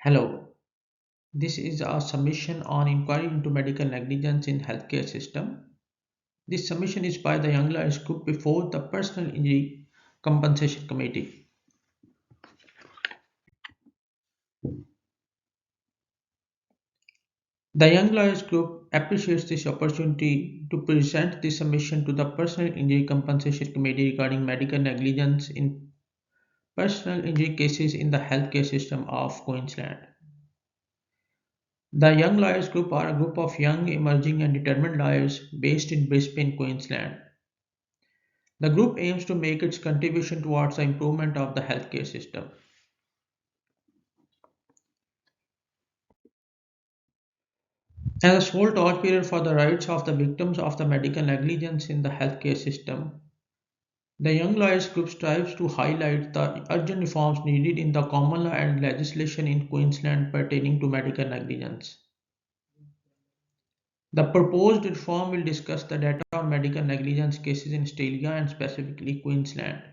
Hello, this is a submission on inquiry into medical negligence in healthcare system. This submission is by the Young Lions Group before the Personal Injury Compensation Committee. The Young Lions Group appreciates this opportunity to present this submission to the Personal Injury Compensation Committee regarding medical negligence in personal injury cases in the healthcare system of Queensland. The Young Lawyers Group are a group of young, emerging, and determined lawyers based in Brisbane, Queensland. The group aims to make its contribution towards the improvement of the healthcare system. As a sole torchbearer for the rights of the victims of the medical negligence in the healthcare system, the Young Lawyers Group strives to highlight the urgent reforms needed in the common law and legislation in Queensland pertaining to medical negligence. The proposed reform will discuss the data on medical negligence cases in Australia and specifically Queensland,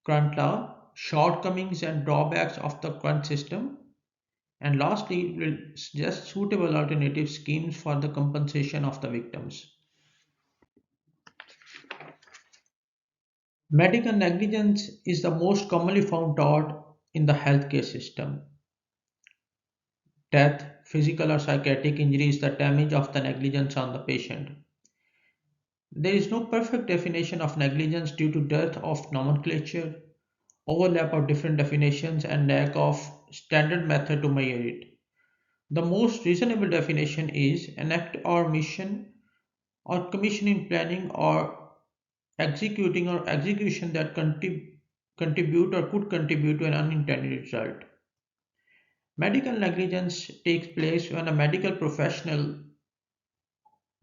current law, shortcomings and drawbacks of the current system, and lastly, it will suggest suitable alternative schemes for the compensation of the victims. Medical negligence is the most commonly found tort in the healthcare system. Death, physical or psychiatric injury is the damage of the negligence on the patient. There is no perfect definition of negligence due to dearth of nomenclature, overlap of different definitions, and lack of standard method to measure it. The most reasonable definition is an act or mission or commission in planning or executing or execution that contribute or could contribute to an unintended result. Medical negligence takes place when a medical professional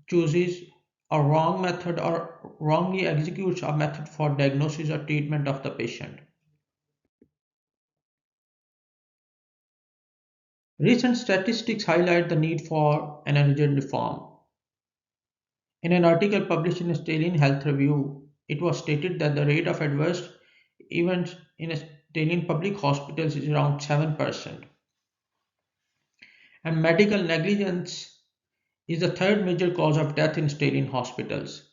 chooses a wrong method or wrongly executes a method for diagnosis or treatment of the patient. Recent statistics highlight the need for an urgent reform. In an article published in Australian Health Review, it was stated that the rate of adverse events in Australian public hospitals is around 7%, and medical negligence is the third major cause of death in Australian hospitals.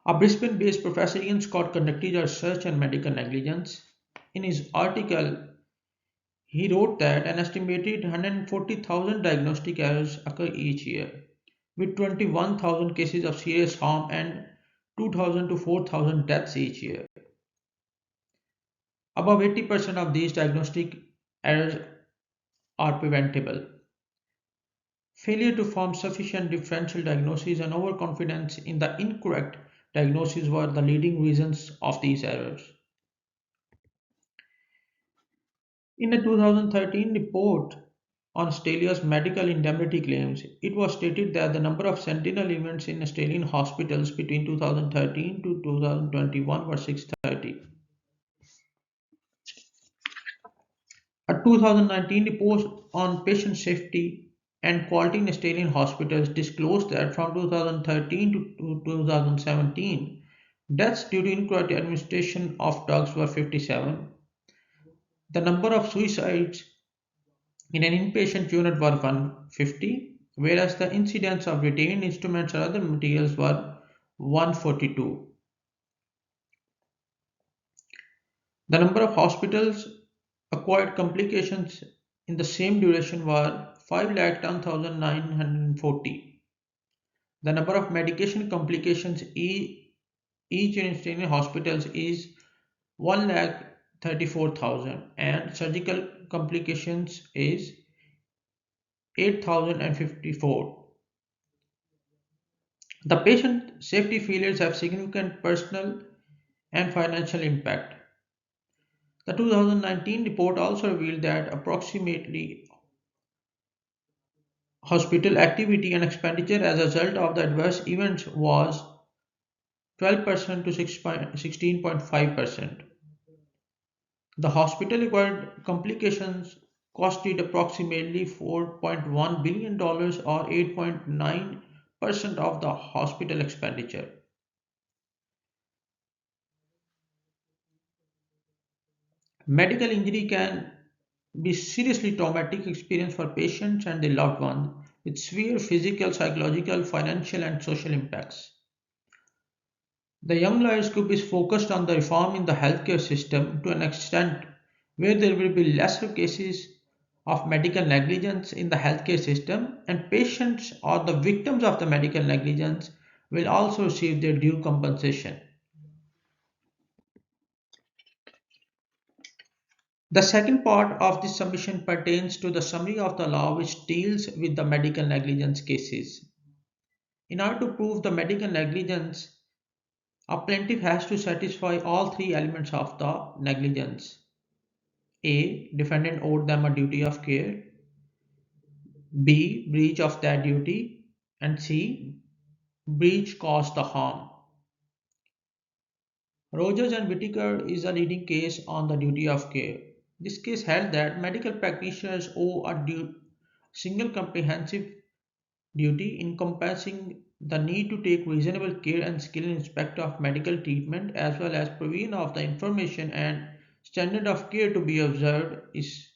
A Brisbane based professor Ian Scott conducted research on medical negligence. In his article, he wrote that an estimated 140,000 diagnostic errors occur each year, with 21,000 cases of serious harm and 2,000 to 4,000 deaths each year. Above 80% of these diagnostic errors are preventable. Failure to form sufficient differential diagnosis and overconfidence in the incorrect diagnosis were the leading reasons of these errors. In a 2013 report on Australia's medical indemnity claims, it was stated that the number of sentinel events in Australian hospitals between 2013 to 2021 were 630. A 2019 report on patient safety and quality in Australian hospitals disclosed that from 2013 to 2017, deaths due to incorrect administration of drugs were 57. The number of suicides in an inpatient unit were 150, whereas the incidence of retained instruments or other materials were 142. The number of hospitals acquired complications in the same duration were 5,10,940. The number of medication complications each in Australian hospitals is 1,34,000 and surgical complications is 8,054. The patient safety failures have significant personal and financial impact. The 2019 report also revealed that approximately hospital activity and expenditure as a result of the adverse events was 12% to 16.5%. The hospital acquired complications costed approximately $4.1 billion or 8.9% of the hospital expenditure. Medical injury can be seriously traumatic experience for patients and their loved ones with severe physical, psychological, financial and social impacts. The young lawyers could be focused on the reform in the healthcare system to an extent where there will be lesser cases of medical negligence in the healthcare system and patients or the victims of the medical negligence will also receive their due compensation. The second part of this submission pertains to the summary of the law which deals with the medical negligence cases. In order to prove the medical negligence, a plaintiff has to satisfy all three elements of the negligence. A. Defendant owed them a duty of care. B. Breach of that duty. And C. Breach caused the harm. Rogers and Whittaker is a leading case on the duty of care. This case held that medical practitioners owe a single comprehensive duty encompassing the need to take reasonable care and skill in respect of medical treatment as well as provision of the information and standard of care to be observed is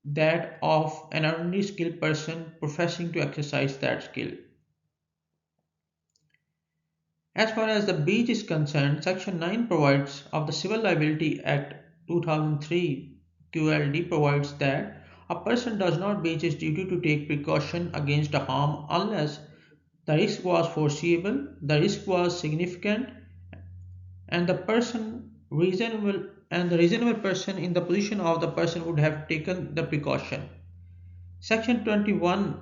that of an ordinary skilled person professing to exercise that skill. As far as the breach is concerned, Section 9 provides of the Civil Liability Act 2003 QLD provides that a person does not breach his duty to take precaution against a harm unless the risk was foreseeable, the risk was significant, and the reasonable person in the position of the person would have taken the precaution. Section 21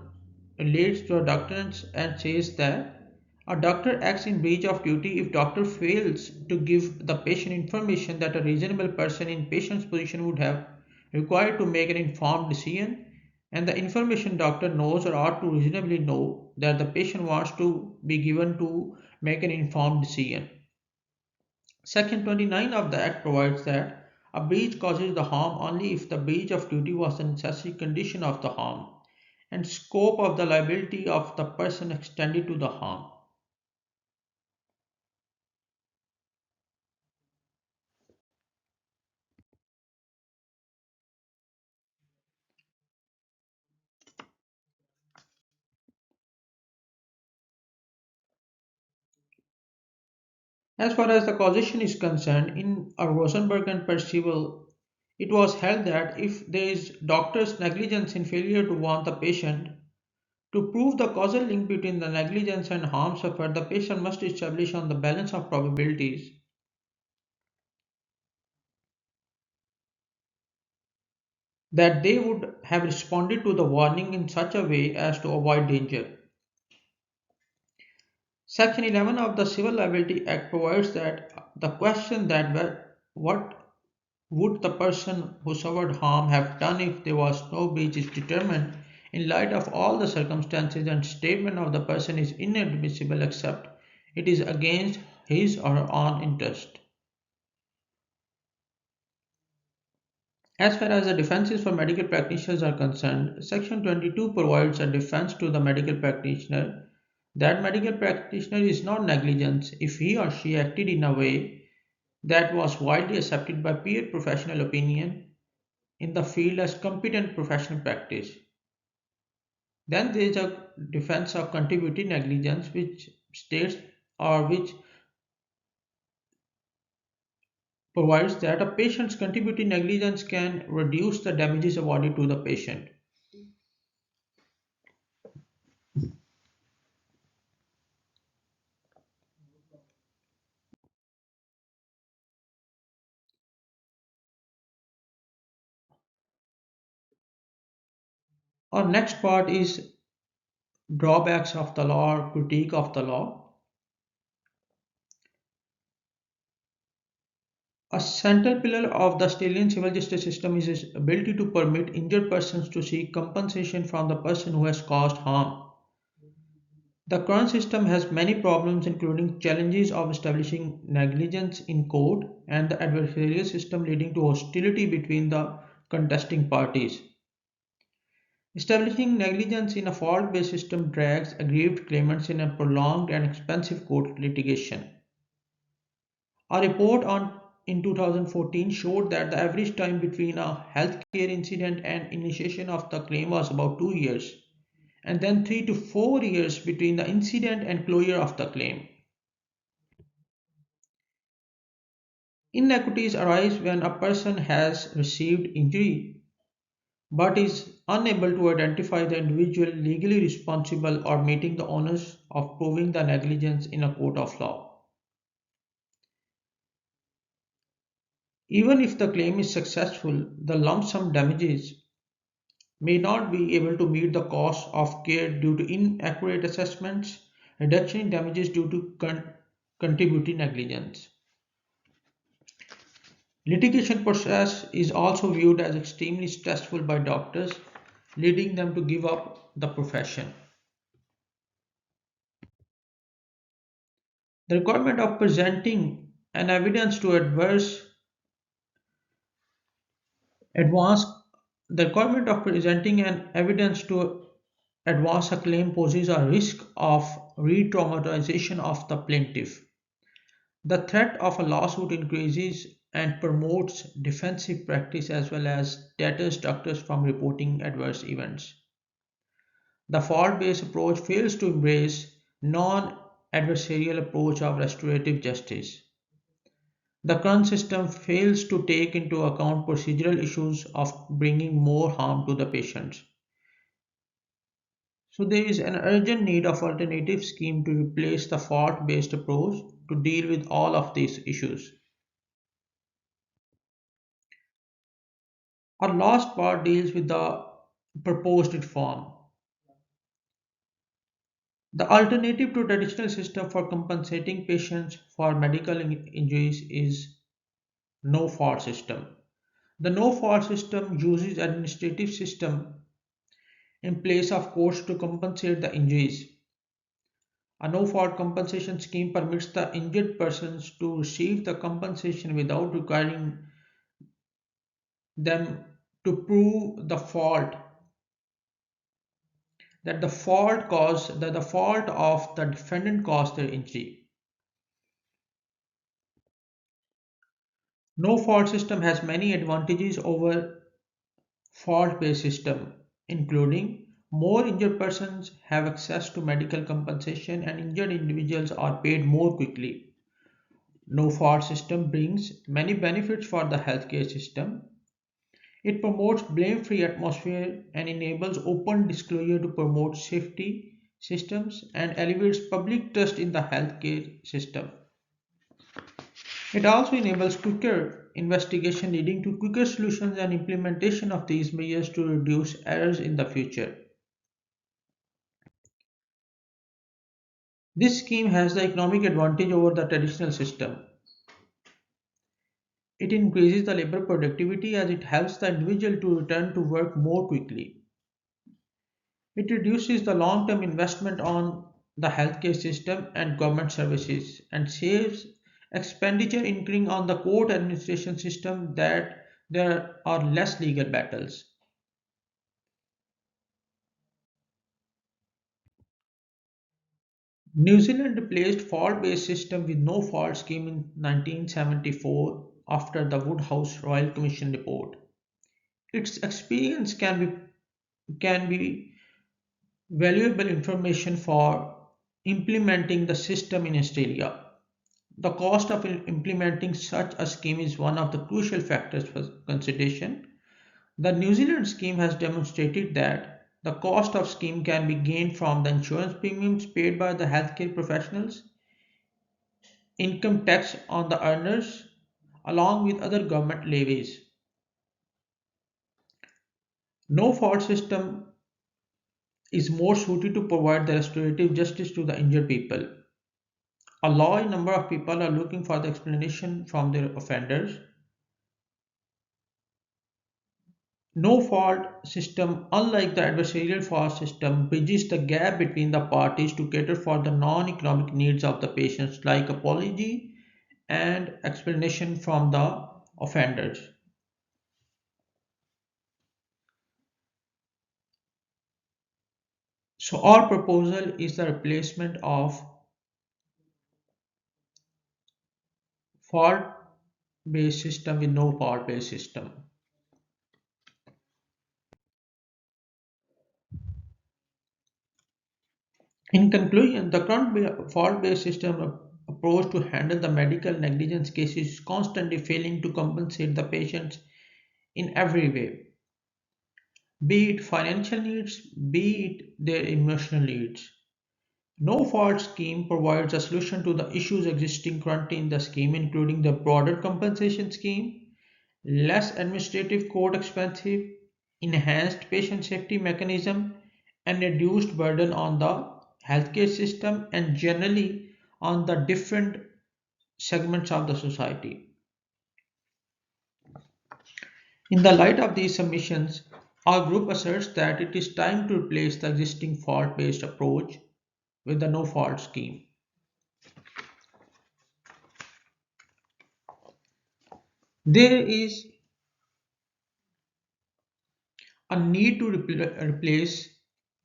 relates to a doctor and says that a doctor acts in breach of duty if doctor fails to give the patient information that a reasonable person in patient's position would have required to make an informed decision and the information doctor knows or ought to reasonably know that the patient wants to be given to make an informed decision. Section 29 of the Act provides that a breach causes the harm only if the breach of duty was a necessary condition of the harm and scope of the liability of the person extended to the harm. As far as the causation is concerned, in a Rosenberg and Percival, it was held that if there is doctor's negligence in failure to warn the patient, to prove the causal link between the negligence and harm suffered, the patient must establish on the balance of probabilities that they would have responded to the warning in such a way as to avoid danger. Section 11 of the Civil Liability Act provides that the question that what would the person who suffered harm have done if there was no breach is determined in light of all the circumstances and statement of the person is inadmissible except it is against his or her own interest. As far as the defenses for medical practitioners are concerned, Section 22 provides a defense to the medical practitioner that medical practitioner is not negligent if he or she acted in a way that was widely accepted by peer professional opinion in the field as competent professional practice. Then there is a defense of contributory negligence which states or which provides that a patient's contributory negligence can reduce the damages awarded to the patient. Our next part is drawbacks of the law or critique of the law. A central pillar of the Australian civil justice system is its ability to permit injured persons to seek compensation from the person who has caused harm. The current system has many problems, including challenges of establishing negligence in court and the adversarial system leading to hostility between the contesting parties. Establishing negligence in a fault-based system drags aggrieved claimants in a prolonged and expensive court litigation. A report on in 2014 showed that the average time between a healthcare incident and initiation of the claim was about 2 years, and then 3 to 4 years between the incident and closure of the claim. Inequities arise when a person has received injury but is unable to identify the individual legally responsible or meeting the onus of proving the negligence in a court of law. Even if the claim is successful, the lump sum damages may not be able to meet the cost of care due to inaccurate assessments, reduction in damages due to contributory negligence. Litigation process is also viewed as extremely stressful by doctors, leading them to give up the profession. The requirement of presenting an evidence to advance the requirement of presenting an evidence to advance a claim poses a risk of re-traumatization of the plaintiff. The threat of a lawsuit increases and promotes defensive practice as well as deters doctors from reporting adverse events. The fault-based approach fails to embrace non-adversarial approach of restorative justice. The current system fails to take into account procedural issues of bringing more harm to the patients. So there is an urgent need of alternative scheme to replace the fault-based approach to deal with all of these issues. Our last part deals with the proposed reform. The alternative to traditional system for compensating patients for medical injuries is no fault system. The no fault system uses administrative system in place of courts to compensate the injuries. A no fault compensation scheme permits the injured persons to receive the compensation without requiring them to prove the fault that the fault of the defendant caused their injury. No fault system has many advantages over fault based system, including more injured persons have access to medical compensation and injured individuals are paid more quickly. No fault system brings many benefits for the healthcare system. It promotes blame-free atmosphere and enables open disclosure to promote safety systems and elevates public trust in the healthcare system. It also enables quicker investigation leading to quicker solutions and implementation of these measures to reduce errors in the future. This scheme has the economic advantage over the traditional system. It increases the labor productivity as it helps the individual to return to work more quickly. It reduces the long-term investment on the healthcare system and government services and saves expenditure incurring on the court administration system that there are less legal battles. New Zealand replaced fault-based system with no fault scheme in 1974 after the Woodhouse Royal Commission report. Its experience can be valuable information for implementing the system in Australia. The cost of implementing such a scheme is one of the crucial factors for consideration. The New Zealand scheme has demonstrated that the cost of scheme can be gained from the insurance premiums paid by the healthcare professionals, income tax on the earners, along with other government levies. No fault system is more suited to provide the restorative justice to the injured people. A large number of people are looking for the explanation from their offenders. No fault system, unlike the adversarial fault system, bridges the gap between the parties to cater for the non-economic needs of the patients like apology and explanation from the offenders. So our proposal is the replacement of fault based system with no fault based system. In conclusion, the current fault based system approach to handle the medical negligence cases is constantly failing to compensate the patients in every way, be it financial needs, be it their emotional needs. No fault scheme provides a solution to the issues existing currently in the scheme, including the broader compensation scheme, less administrative court expensive, enhanced patient safety mechanism, and reduced burden on the healthcare system and generally on the different segments of the society. In the light of these submissions, our group asserts that it is time to replace the existing fault based approach with the no fault scheme. There is a need to replace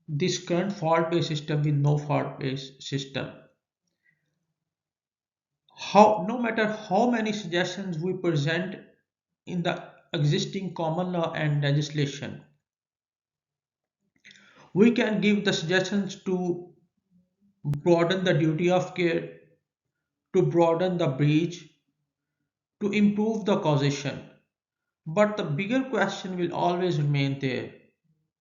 this current fault based system with no fault based system. No matter how many suggestions we present in the existing common law and legislation, we can give the suggestions to broaden the duty of care, to broaden the breach, to improve the causation. But the bigger question will always remain there,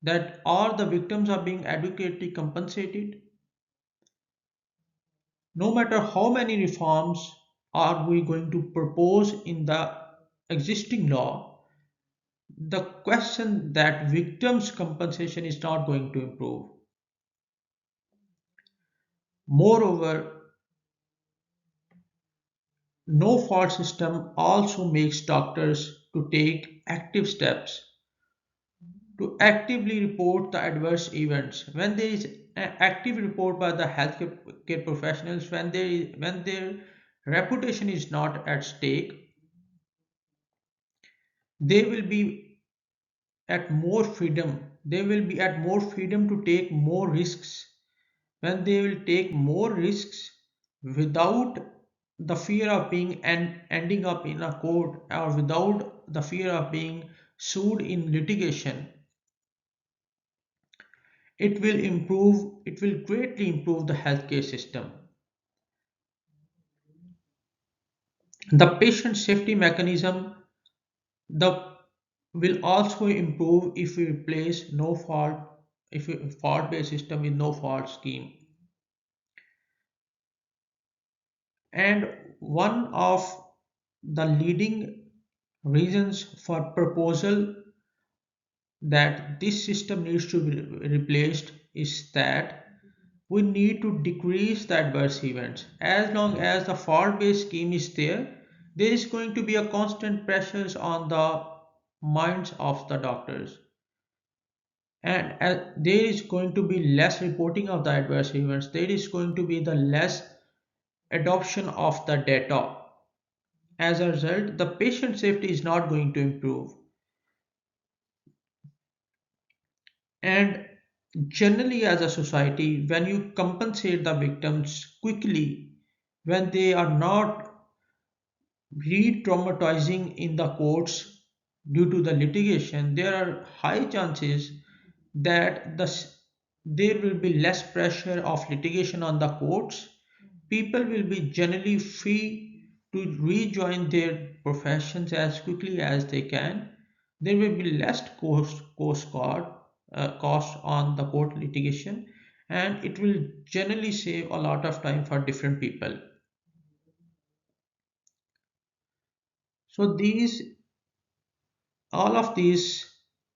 that are the victims are being adequately compensated? No matter how many reforms are we going to propose in the existing law, the question that victims compensation is not going to improve. Moreover, no fault system also makes doctors to take active steps to actively report the adverse events. When there is an active report by the healthcare care professionals, when their reputation is not at stake, they will be at more freedom. They will be at more freedom to take more risks. When they will take more risks without the fear of being and ending up in a court or without the fear of being sued in litigation, it will greatly improve the healthcare system. The patient safety mechanism the will also improve if we replace no fault if we fault based system with no fault scheme. And one of the leading reasons for proposal that this system needs to be replaced is that we need to decrease the adverse events. As long as the fault based scheme is there, there is going to be a constant pressures on the minds of the doctors, and there is going to be less reporting of the adverse events. There is going to be the less adoption of the data. As a result, the patient safety is not going to improve. And generally, as a society, when you compensate the victims quickly, when they are not re traumatizing in the courts due to the litigation, there are high chances that there will be less pressure of litigation on the courts. People will be generally free to rejoin their professions as quickly as they can. There will be less cost on the court litigation, and it will generally save a lot of time for different people. So all of these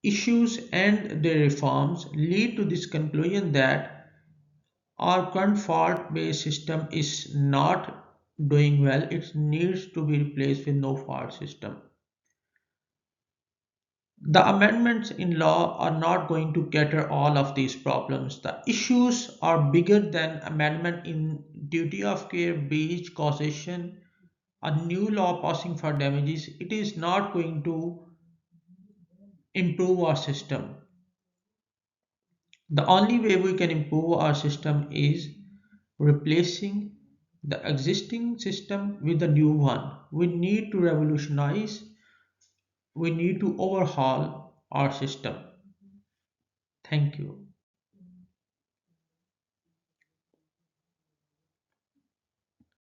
issues and the reforms lead to this conclusion that our current fault based system is not doing well. It needs to be replaced with no fault system. The amendments in law are not going to cater all of these problems. The issues are bigger than amendment in duty of care, breach, causation, a new law passing for damages. It is not going to improve our system. The only way we can improve our system is replacing the existing system with the new one. We need to revolutionize, we need to overhaul our system. Thank you.